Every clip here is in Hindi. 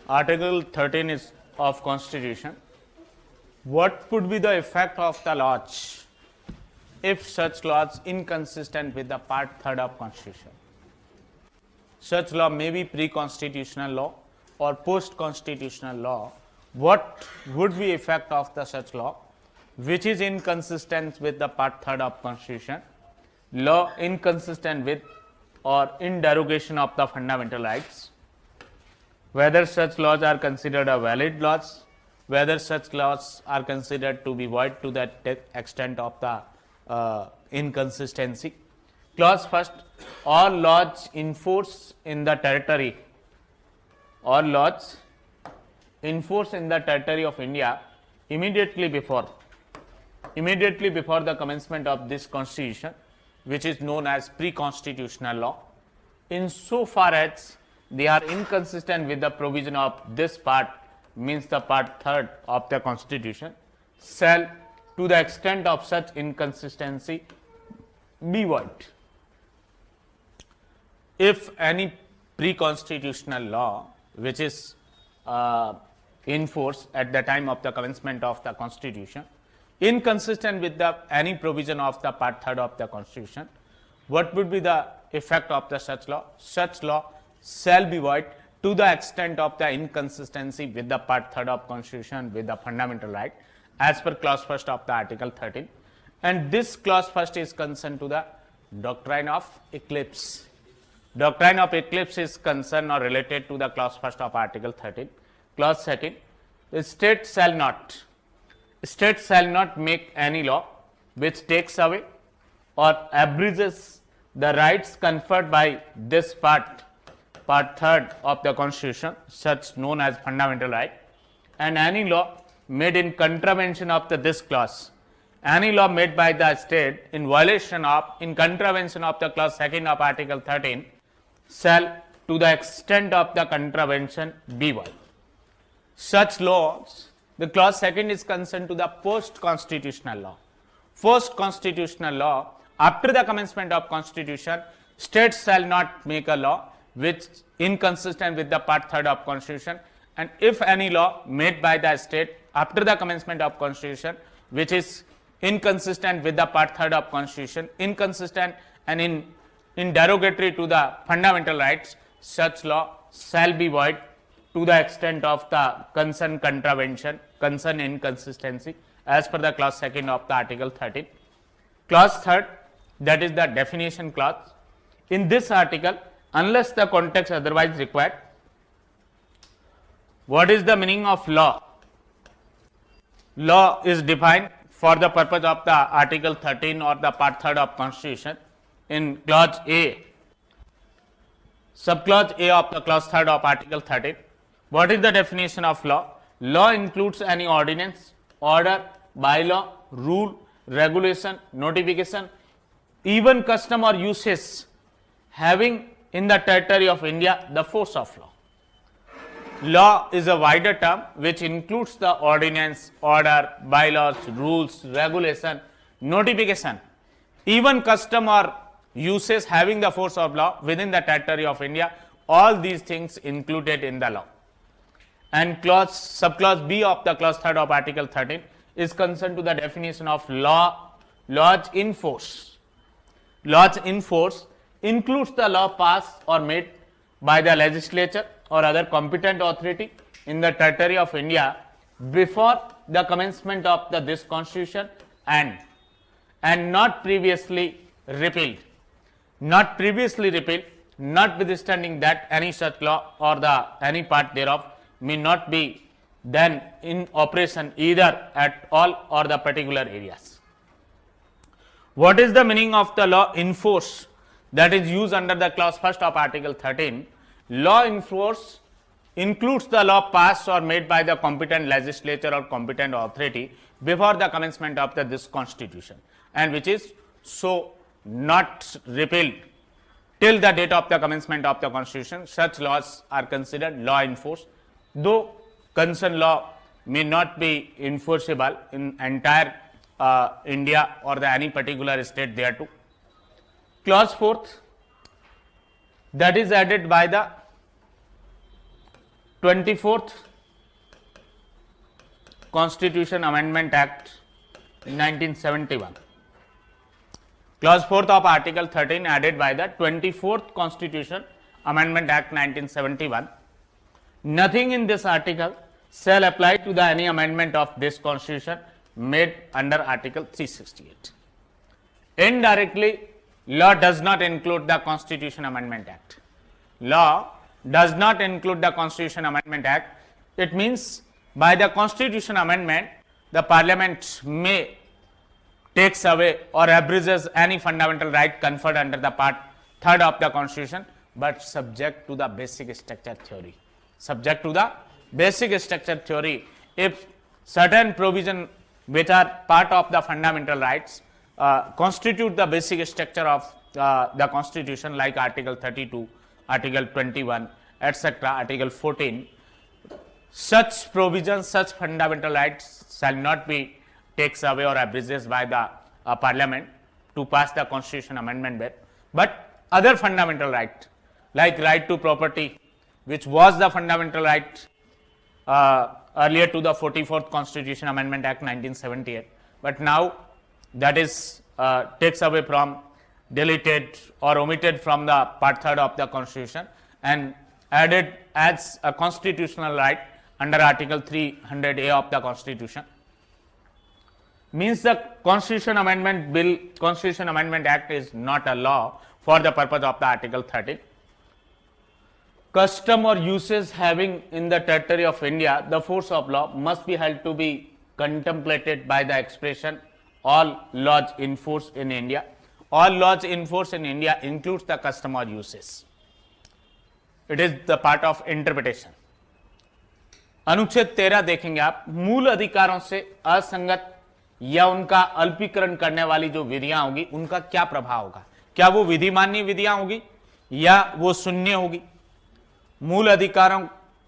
Article 13 is of Constitution. What would be the effect of the laws if such laws inconsistent with the part 3rd of Constitution? Such law may be pre-constitutional law or post-constitutional law. What would be effect of the such law which is inconsistent with the part 3rd of Constitution? Law inconsistent with or in derogation of the fundamental rights. Whether such laws are considered a valid laws, whether such laws are considered to be void to that extent of the inconsistency. Clause first, all laws in force in the territory, all laws in force in the territory of India immediately before the commencement of this constitution, which is known as pre-constitutional law, insofar as they are inconsistent with the provision of this part, means the part 3rd of the constitution, shall to the extent of such inconsistency be void. If any pre-constitutional law which is in force at the time of the commencement of the constitution inconsistent with the any provision of the part 3rd of the constitution, what would be the effect of the such law? Such law shall be void to the extent of the inconsistency with the part 3rd of constitution with the fundamental right, as per clause first of the article 13, and this clause first is concerned to the doctrine of eclipse. Doctrine of eclipse is concerned or related to the clause first of article 13. Clause 13, the state shall not make any law which takes away or abridges the rights conferred by this part 3rd of the constitution, such known as fundamental right, and any law made in contravention of this clause. Any law made by the state in contravention of the clause 2nd of article 13 shall to the extent of the contravention be void. Such laws, the clause 2nd is concerned to the post-constitutional law. Post-constitutional law, after the commencement of constitution, states shall not make a law which inconsistent with the part 3rd of constitution, and if any law made by the state after the commencement of constitution which is inconsistent with the part 3rd of constitution, inconsistent and in derogatory to the fundamental rights, such law shall be void to the extent of the concerned contravention, concerned inconsistency, as per the clause 2nd of the article 13. Clause 3rd, that is the definition clause. In this article, unless the context otherwise required, what is the meaning of law? Law is defined for the purpose of the article 13 or the part 3rd of constitution in clause A, subclause A of the clause 3rd of article 13. What is the definition of law? Law includes any ordinance, order, bylaw, rule, regulation, notification, even custom or usage having in the territory of India the force of law. Law is a wider term which includes the ordinance, order, bylaws, rules, regulation, notification, even custom or usage having the force of law within the territory of India. All these things included in the law. And subclause B of the clause 3rd of article 13 is concerned to the definition of law. Laws in force. Laws in force includes the law passed or made by the legislature or other competent authority in the territory of India before the commencement of this constitution and not previously repealed. Not previously repealed, notwithstanding that any such law or any part thereof may not be then in operation either at all or the particular areas. What is the meaning of the law in force that is used under the clause 1st of article 13? Law in force includes the law passed or made by the competent legislature or competent authority before the commencement of this constitution, and which is so not repealed till the date of the commencement of the constitution. Such laws are considered law in force, though concerned law may not be enforceable in entire India or any particular state thereto. Clause 4th, that is added by the 24th Constitution Amendment Act 1971. Clause 4th of Article 13 added by the 24th Constitution Amendment Act 1971. Nothing in this article shall apply to the any amendment of this Constitution made under Article 368. Indirectly, law does not include the Constitution Amendment Act. Law does not include the Constitution Amendment Act. It means by the Constitution Amendment, the Parliament may takes away or abridges any fundamental right conferred under the Part 3rd of the Constitution, but subject to the basic structure theory. Subject to the basic structure theory. If certain provision which are part of the fundamental rights constitute the basic structure of the Constitution, like Article 32, Article 21, etc., Article 14, such provisions, such fundamental rights shall not be taken away or abridged by the Parliament to pass the Constitution Amendment Bill. But other fundamental right, like right to property, which was the fundamental right earlier to the 44th Constitution Amendment Act 1978, but now that is takes away from, deleted or omitted from the Part 3rd of the Constitution and added as a constitutional right under Article 300A of the Constitution. Means the Constitution Amendment Bill, Constitution Amendment Act is not a law for the purpose of the Article 13. Custom or uses having in the territory of India the force of law must be held to be contemplated by the expression all laws in force in India. All laws in force in India includes the custom or uses. It is the part of interpretation. अनुच्छेद 13 देखेंगे आप, मूल अधिकारों से असंगत या उनका अल्पीकरण करने वाली जो विधियां होगी उनका क्या प्रभाव होगा, क्या वो विधिमान्य विधियां होगी या वो शून्य होगी। मूल अधिकारों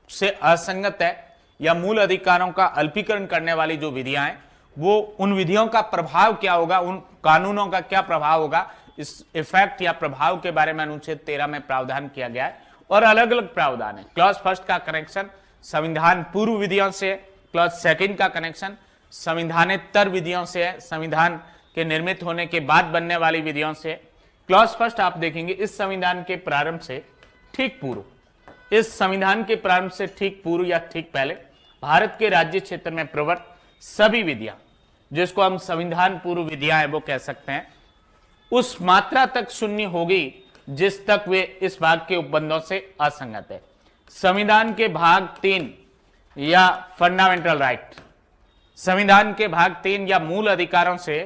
से असंगत है या मूल अधिकारों का अल्पीकरण करने वाली जो विधियां हैं वो उन विधियों का प्रभाव क्या होगा, उन कानूनों का क्या प्रभाव होगा, इस इफेक्ट या प्रभाव के बारे में अनुच्छेद 13 में प्रावधान किया गया है। और अलग अलग प्रावधान है। क्लॉज फर्स्ट का कनेक्शन संविधान पूर्व विधियों से है, क्लॉज सेकंड का कनेक्शन संविधानेतर विधियों से है, संविधान के निर्मित होने के बाद बनने वाली विधियों से है। क्लॉज फर्स्ट आप देखेंगे इस संविधान के प्रारंभ से ठीक पूर्व, इस संविधान के प्रारंभ से ठीक पूर्व या ठीक पहले भारत के राज्य क्षेत्र में प्रवर्त सभी विधियां, जिसको हम संविधान पूर्व विधियां हैं वो कह सकते हैं, उस मात्रा तक शून्य होगी जिस तक वे इस भाग के उपबंधों से असंगत है। संविधान के भाग 3 या फंडामेंटल राइट, संविधान के भाग 3 या मूल अधिकारों से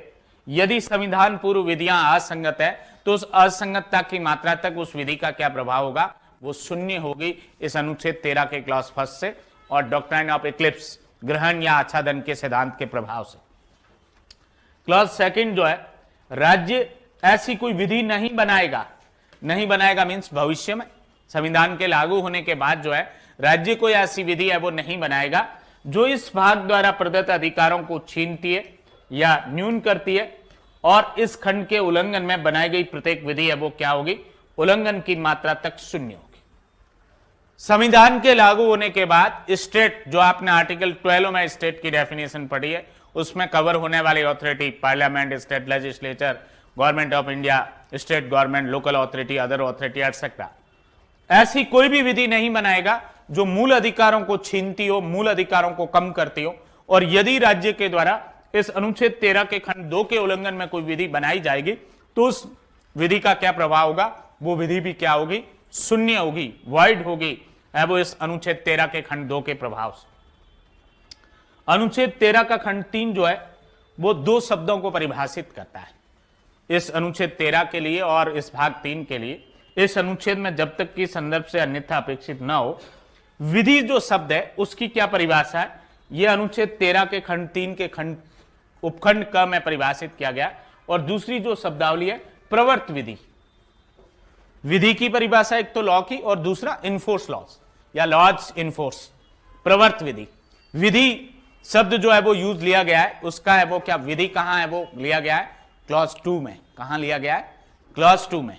यदि संविधान पूर्व विधियां असंगत है तो उस असंगतता की मात्रा तक उस विधि का क्या प्रभाव होगा, वो शून्य होगी इस अनुच्छेद 13 के क्लॉज फर्स्ट से और डॉक्ट्राइन ऑफ इक्लिप्स ग्रहण या आच्छादन के सिद्धांत के प्रभाव से। क्लॉज सेकंड जो है, राज्य ऐसी कोई विधि नहीं बनाएगा, नहीं बनाएगा मींस भविष्य में संविधान के लागू होने के बाद जो है राज्य कोई ऐसी विधि है वो नहीं बनाएगा जो इस भाग द्वारा प्रदत्त अधिकारों को छीनती है या न्यून करती है, और इस खंड के उल्लंघन में बनाई गई प्रत्येक विधि है वो क्या होगी, उल्लंघन की मात्रा तक शून्य होगी। संविधान के लागू होने के बाद स्टेट, जो आपने आर्टिकल 12 में स्टेट की डेफिनेशन पढ़ी है, उसमें कवर होने वाली authority parliament, state legislature, government of India, state government, local authority, other authority etcetera, ऐसी कोई भी विधि नहीं बनाएगा जो मूल अधिकारों को छीनती हो, मूल अधिकारों को कम करती हो। और यदि राज्य के द्वारा इस अनुच्छेद 13 के खंड 2 के उल्लंघन में कोई विधि बनाई जाएगी तो उस विधि का क्या प्रभाव होगा, वो विधि भी क्या होगी, शून्य होगी, वॉइड होगी, है वो इस अनुच्छेद 13 के खंड 2 के प्रभाव से। अनुच्छेद 13 का खंड 3 जो है वो दो शब्दों को परिभाषित करता है इस अनुच्छेद 13 के लिए और इस भाग 3 के लिए। इस अनुच्छेद में जब तक कि संदर्भ से अन्यथा अपेक्षित न हो, विधि जो शब्द है उसकी क्या परिभाषा है, यह अनुच्छेद 13 के खंड 3 के खंड उपखंड क में परिभाषित किया गया। और दूसरी जो शब्दावली है प्रवर्त विधि, विधि की परिभाषा एक तो लॉ की और दूसरा इनफोर्स लॉज या लॉज इनफोर्स। प्रवर्त विधि, विधि शब्द जो है वो यूज लिया गया है, उसका है वो क्या, विधि कहां है वो लिया गया है क्लॉज 2 में। कहां लिया गया है, क्लॉज 2 में।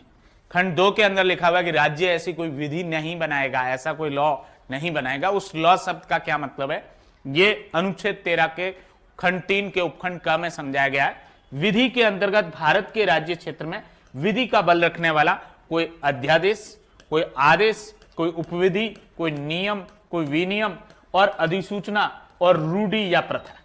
खंड 2 के अंदर लिखा हुआ है कि राज्य ऐसी कोई विधि नहीं बनाएगा, ऐसा कोई लॉ नहीं बनाएगा। उस लॉ शब्द का क्या मतलब है, ये अनुच्छेद 13 के खंड 3 के उपखंड क में समझाया गया है। विधि के अंतर्गत भारत के राज्य क्षेत्र में विधि का बल रखने वाला कोई अध्यादेश, कोई आदेश, कोई उपविधि, कोई नियम, कोई विनियम और अधिसूचना और रूढ़ि या प्रथा।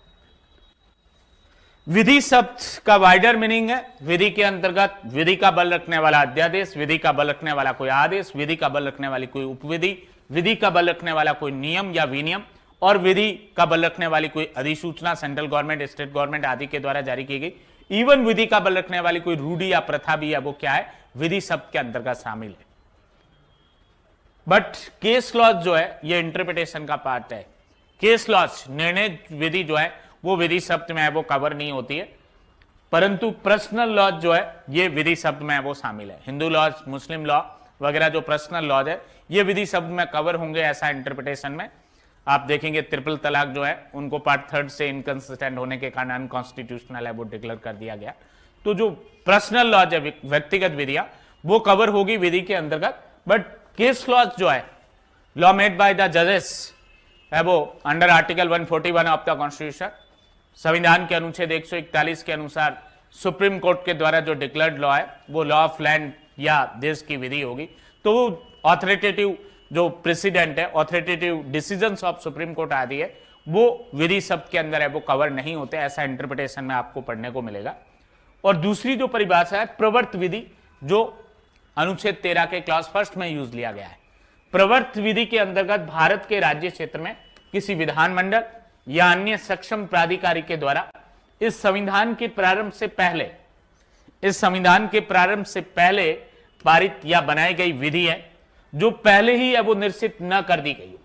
विधि शब्द का वाइडर मीनिंग है, विधि के अंतर्गत विधि का बल रखने वाला अध्यादेश, विधि का बल रखने वाला कोई आदेश, विधि का बल रखने वाली कोई उपविधि, विधि का बल रखने वाला कोई नियम या विनियम और विधि का बल रखने वाली कोई अधिसूचना सेंट्रल गवर्नमेंट, स्टेट गवर्नमेंट आदि के द्वारा जारी की गई। इवन विधि का बल रखने वाली कोई रूढ़ि या प्रथा भी है, वो क्या है, विधि शब्द के अंतर्गत शामिल है। बट केस लॉज जो है ये इंटरप्रिटेशन का पार्ट है। केस लॉज निर्णय विधि जो है वो विधि शब्द में है, वो कवर नहीं होती है, परंतु पर्सनल लॉज जो है ये विधि शब्द में है, वो शामिल है। हिंदू लॉज, मुस्लिम लॉ वगैरह जो पर्सनल लॉज है ये विधि शब्द में कवर होंगे, ऐसा इंटरप्रिटेशन में आप देखेंगे। ट्रिपल तलाक जो है उनको पार्ट 3 से इनकंसिस्टेंट होने के कारण अनकॉन्स्टिट्यूशनल है, वो डिक्लेयर कर दिया गया। तो जो पर्सनल लॉज है, व्यक्तिगत विधियां, वो कवर होगी विधि के अंतर्गत। बट केस लॉज जो है, लॉ मेड बाय द जजेस है, वो under article 141 of the constitution, संविधान के अनुच्छेद 141 के अनुसार सुप्रीम कोर्ट के द्वारा जो डिक्लेयर्ड लॉ है वो लॉ ऑफ लैंड या देश की विधि होगी। तो ऑथोरिटेटिव जो प्रेसिडेंट है, authoritative decisions of supreme court आदि है, वो विधि शब्द के अंदर है, वो कवर नहीं होते, ऐसा इंटरप्रिटेशन में आपको पढ़ने को मिलेगा। और दूसरी जो परिभाषा है प्रवर्त विधि, जो अनुच्छेद 13 के क्लास 1 में यूज लिया गया है। प्रवर्त विधि के अंतर्गत भारत के राज्य क्षेत्र में किसी विधानमंडल या अन्य सक्षम प्राधिकारी के द्वारा इस संविधान के प्रारंभ से पहले पारित या बनाई गई विधि है जो पहले ही है वो निश्चित न कर दी गई।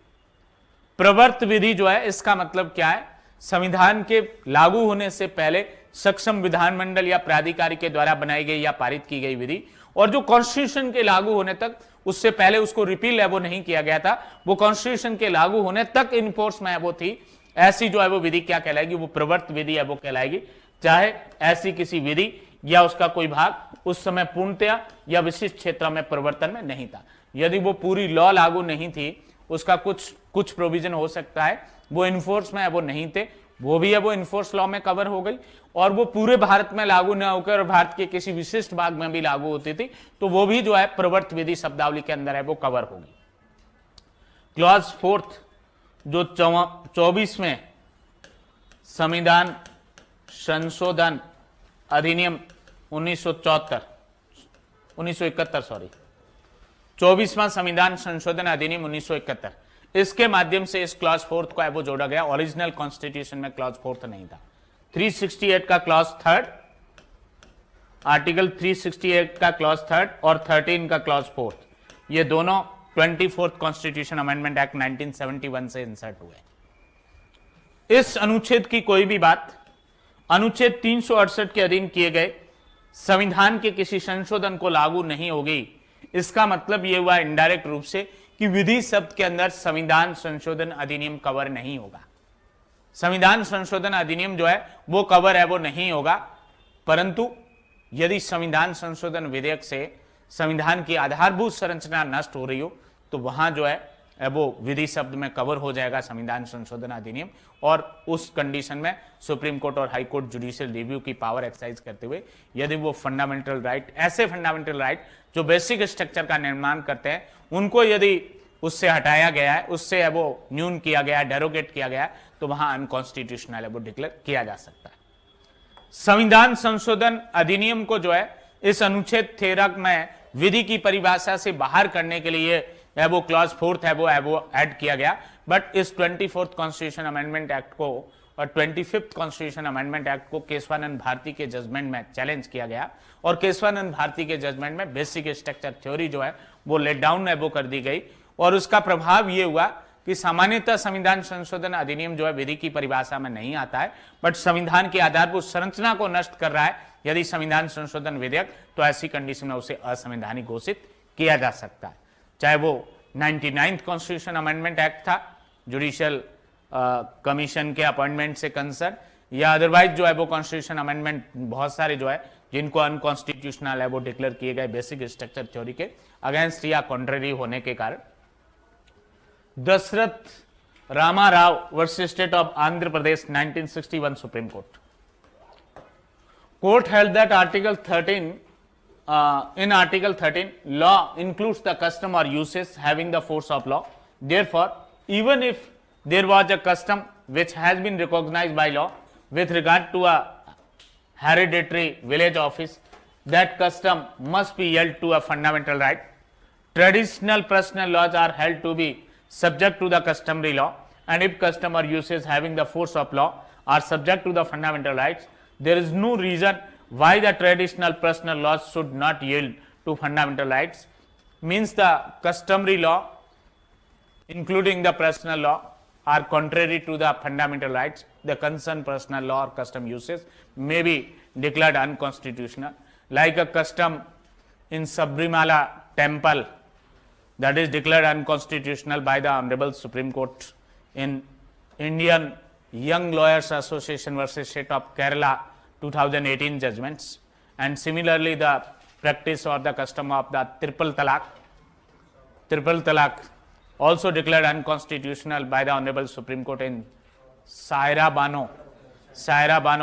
प्रवर्त विधि जो है इसका मतलब क्या है, संविधान के लागू होने से पहले सक्षम विधानमंडल या प्राधिकारी के द्वारा बनाई गई या पारित की गई विधि, और जो कॉन्स्टिट्यूशन के लागू होने तक, उससे पहले उसको रिपील है वो नहीं किया गया था, वो कॉन्स्टिट्यूशन के लागू होने तक इनफोर्स में है वो थी, ऐसी जो है वो विधि क्या कहलाएगी, वो प्रवर्त विधि है वो कहलाएगी। चाहे ऐसी किसी विधि या उसका कोई भाग उस समय पूर्णतया या विशिष्ट क्षेत्र में परिवर्तन में नहीं था। यदि वो पूरी लॉ लागू नहीं थी, उसका कुछ प्रोविजन हो सकता है वो इनफोर्स में है वो नहीं थे, वो भी है वो इनफोर्स लॉ में कवर हो गई, और वो पूरे भारत में लागू न होकर भारत के किसी विशिष्ट भाग में भी लागू होती थी, तो वो भी जो है प्रवर्त विधि शब्दावली के अंदर है वो कवर होगी। क्लॉज 4 जो 24वें संविधान संशोधन अधिनियम 24वां संविधान संशोधन अधिनियम 1971, इसके माध्यम से इस क्लॉज 4 को है वो जोड़ा गया। ओरिजिनल कॉन्स्टिट्यूशन में क्लॉज 4 नहीं था। 368 का क्लॉज 3, आर्टिकल 368 का क्लॉज 3 और 13 का क्लॉज 4, ये दोनों 24th कॉन्स्टिट्यूशन अमेंडमेंट एक्ट 1971 से इंसर्ट हुए। इस अनुच्छेद की कोई भी बात अनुच्छेद 368 के अधीन किए गए संविधान के किसी संशोधन को लागू नहीं होगी। इसका मतलब यह हुआ इनडायरेक्ट रूप से कि विधि शब्द के अंदर संविधान संशोधन अधिनियम कवर नहीं होगा। संविधान संशोधन अधिनियम जो है वो कवर है वो नहीं होगा, परंतु यदि संविधान संशोधन विधेयक से संविधान की आधारभूत संरचना नष्ट हो रही हो तो वहां जो है वो विधि शब्द में कवर हो जाएगा संविधान संशोधन अधिनियम, और उस कंडीशन में सुप्रीम कोर्ट और हाई कोर्ट जुडिशियल रिव्यू की पावर एक्सरसाइज करते हुए यदि वो फंडामेंटल राइट, ऐसे फंडामेंटल राइट जो बेसिक स्ट्रक्चर का निर्माण करते हैं, उनको यदि उससे हटाया गया है, उससे वो न्यून किया गया है, डेरोगेट किया गया है, तो वहां अनकॉन्स्टिट्यूशनल है वो डिक्लेयर किया जा सकता है। संविधान संशोधन अधिनियम को जो है इस अनुच्छेद 13 में विधि की परिभाषा से बाहर करने के लिए है वो क्लॉज 4 है वो ऐड किया गया। बट इस 24th कॉन्स्टिट्यूशन अमेंडमेंट एक्ट को और 25th कॉन्स्टिट्यूशन अमेंडमेंट एक्ट को केशवानंद भारती के जजमेंट में चैलेंज किया गया, और केशवानंद भारती के जजमेंट में बेसिक स्ट्रक्चर थ्योरी जो है वो लेट डाउन है वो कर दी गई, और उसका प्रभाव ये हुआ कि सामान्यतः संविधान संशोधन अधिनियम जो है विधि की परिभाषा में नहीं आता है, बट संविधान की आधारभूत संरचना को नष्ट कर रहा है यदि संविधान संशोधन विधेयक, तो ऐसी कंडीशन में उसे असंवैधानिक घोषित किया जा सकता है। चाहे वो 99th कॉन्स्टिट्यूशन अमेंडमेंट एक्ट था जुडिशियल कमीशन के अपॉइंटमेंट से कंसर्न, या अदरवाइज जो है वो कॉन्स्टिट्यूशन अमेंडमेंट बहुत सारे जो है जिनको अनकॉन्स्टिट्यूशनल है वो डिक्लेयर किए गए बेसिक स्ट्रक्चर थ्योरी के अगेंस्ट या कॉन्ट्ररी होने के कारण। Dasrath Rama Rao versus State of Andhra Pradesh, 1961 Supreme Court. Court held that Article 13, in Article 13, law includes the custom or uses having the force of law. Therefore, even if there was a custom which has been recognized by law with regard to a hereditary village office, that custom must be held to a fundamental right. Traditional personal laws are held to be subject to the customary law, and if custom or uses having the force of law are subject to the fundamental rights, there is no reason why the traditional personal laws should not yield to fundamental rights. Means the customary law, including the personal law, are contrary to the fundamental rights. The concerned personal law or custom uses may be declared unconstitutional, like a custom in Sabrimala temple that is declared unconstitutional by the Honorable Supreme Court in Indian Young Lawyers Association versus State of Kerala 2018 judgments, and similarly the practice or the custom of the triple talaq also declared unconstitutional by the Honorable Supreme Court in Saira Bano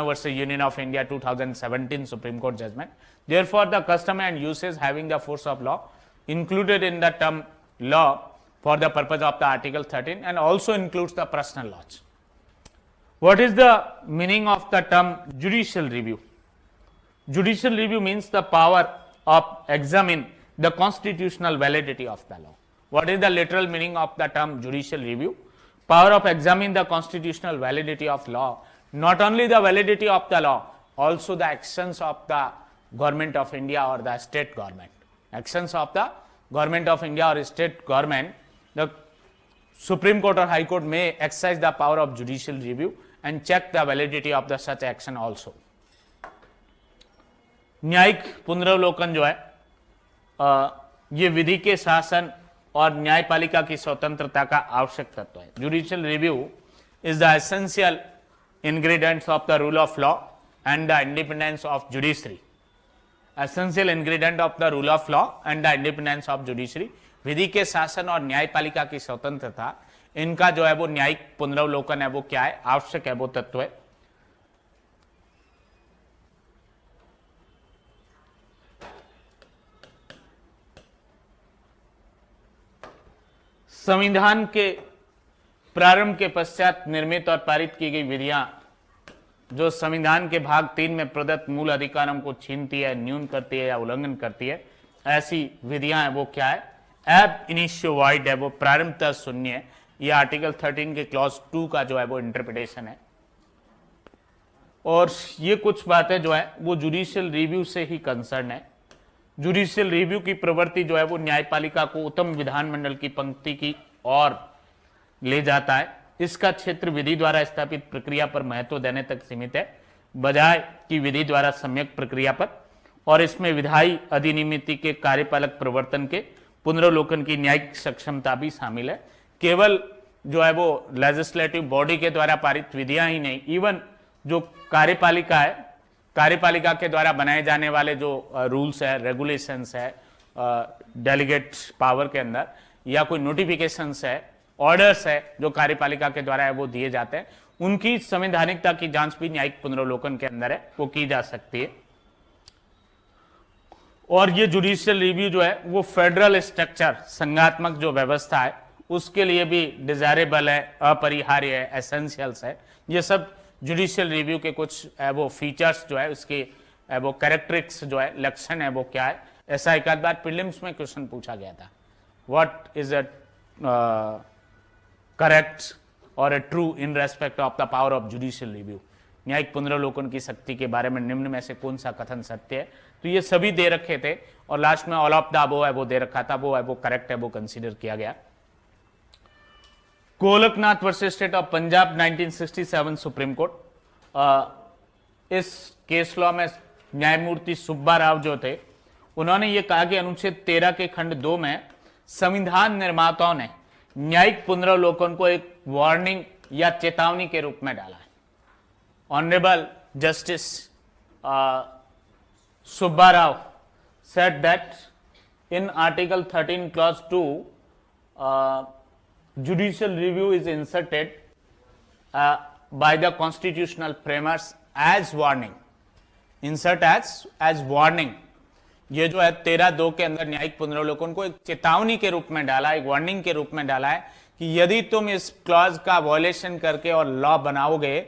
versus Union of India 2017 Supreme Court judgment. Therefore, the custom and uses having the force of law included in the term law for the purpose of the Article 13 and also includes the personal laws. What is the meaning of the term judicial review? Judicial review means the power of examine the constitutional validity of the law. What is the literal meaning of the term judicial review? Power of examine the constitutional validity of law. Not only the validity of the law, also the actions of the government of India or the state government. Actions of the government of India or state government, the Supreme Court or High Court may exercise the power of judicial review and check the validity of the such action also. न्यायिक पुनरावलोकन जो है ये विधि के शासन और न्यायपालिका की स्वतंत्रता का आवश्यक तत्व है. Judicial review is the essential ingredients of the rule of law and the independence of judiciary. Essential ingredient of the rule of law and the independence of judiciary. विधि के शासन और न्यायपालिका की स्वतंत्रता, इनका जो है वो न्यायिक पुनरावलोकन है वो क्या है, आवश्यक है वो तत्व है. संविधान के प्रारंभ के पश्चात निर्मित और पारित की गई विधियां जो संविधान के भाग 3 में प्रदत्त मूल अधिकारों को छीनती है, न्यून करती है या उल्लंघन करती है, ऐसी विधियां हैं वो क्या है, एब इनिशियो वाइड है, वो प्रारंभतः शून्य है. ये आर्टिकल 13 के क्लॉज 2 का जो है वो इंटरप्रिटेशन है. और ये कुछ बातें जो है वो जुडिशियल रिव्यू से ही कंसर्न है. जुडिशियल रिव्यू की प्रवृत्ति जो है वो न्यायपालिका को उत्तम विधानमंडल की पंक्ति की ओर ले जाता है. इसका क्षेत्र विधि द्वारा स्थापित प्रक्रिया पर महत्व देने तक सीमित है, बजाय कि विधि द्वारा सम्यक प्रक्रिया पर. और इसमें विधायी अधिनियमिति के कार्यपालक प्रवर्तन के पुनरावलोकन की न्यायिक सक्षमता भी शामिल है. केवल जो है वो लेजिस्लेटिव बॉडी के द्वारा पारित विधियां ही नहीं, इवन जो कार्यपालिका है, कार्यपालिका के द्वारा बनाए जाने वाले जो रूल्स है, रेगुलेशंस है, डेलीगेट पावर के अंदर, या कोई नोटिफिकेशंस है, ऑर्डर्स है जो कार्यपालिका के द्वारा है वो दिए जाते हैं, उनकी संवैधानिकता की जांच भी न्यायिक पुनरावलोकन के अंदर है वो की जा सकती है. और ये जुडिशियल रिव्यू जो है वो फेडरल स्ट्रक्चर, संघात्मक जो व्यवस्था है उसके लिए भी डिजायरेबल है, अपरिहार्य है, एसेंशियल्स है. ये सब जुडिशियल रिव्यू के कुछ वो फीचर्स जो है, उसके वो कैरेक्टरिस्टिक्स जो है, लक्षण है वो क्या है. ऐसा एक आध बार प्रीलिम्स में क्वेश्चन पूछा गया था, व्हाट इज अ करेक्ट और true in respect of the power of judicial review. न्यायिक पुनरावलोकन की शक्ति के बारे में निम्न में से कौन सा कथन सत्य है. तो ये सभी दे रखे थे और लास्ट में ऑल ऑफ द अबव है वो दे रखा था, वो है वो करेक्ट है वो कंसीडर किया गया. Golaknath versus state of Punjab 1967 supreme court. इस केस लॉ में न्यायमूर्ति सुब्बा राव जो थे उन्होंने ये कहा कि अनुच्छेद 13 के खंड 2 में संविधान निर्माताओं ने न्यायिक पुनरावलोकन को एक वार्निंग या चेतावनी के रूप में डाला है. Honourable justice Subba Rao said that in article 13 clause 2 judicial review is inserted by the constitutional framers as warning. Insert as warning. ये जो है 13(2) के अंदर न्यायिक पुनरावलोकन को एक चेतावनी के रूप में डाला, एक वार्निंग के रूप में डाला है कि यदि तुम इस क्लॉज का वॉयलेशन करके और लॉ बनाओगे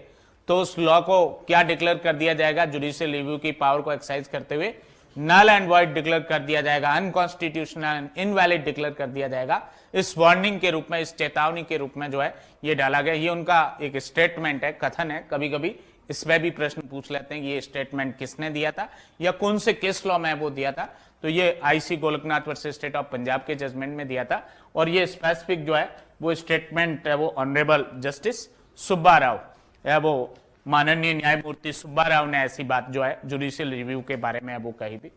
तो उस लॉ को क्या डिक्लेयर कर दिया जाएगा, जुडिशियल रिव्यू की पावर को एक्सरसाइज करते हुए नल एंड वॉइड डिक्लेयर कर दिया जाएगा, अनकॉन्स्टिट्यूशनल एंड इनवैलिड डिक्लेयर कर दिया जाएगा। इस वार्निंग के रूप में, इस चेतावनी के रूप में जो है ये डाला गया। ये उनका एक स्टेटमेंट है, कथन है। कभी कभी इसमें भी प्रश्न पूछ लेते हैं कि ये स्टेटमेंट किसने दिया था या कौन से केस लॉ में वो दिया था। तो ये IC Golaknath versus state of Punjab के जजमेंट में दिया था और ये स्पेसिफिक जो है वो स्टेटमेंट है वो ऑनरेबल जस्टिस सुब्बा राव है, वो माननीय न्यायमूर्ति सुब्बा राव ने ऐसी बात जो है जुडिशियल रिव्यू के बारे में वो कही थी।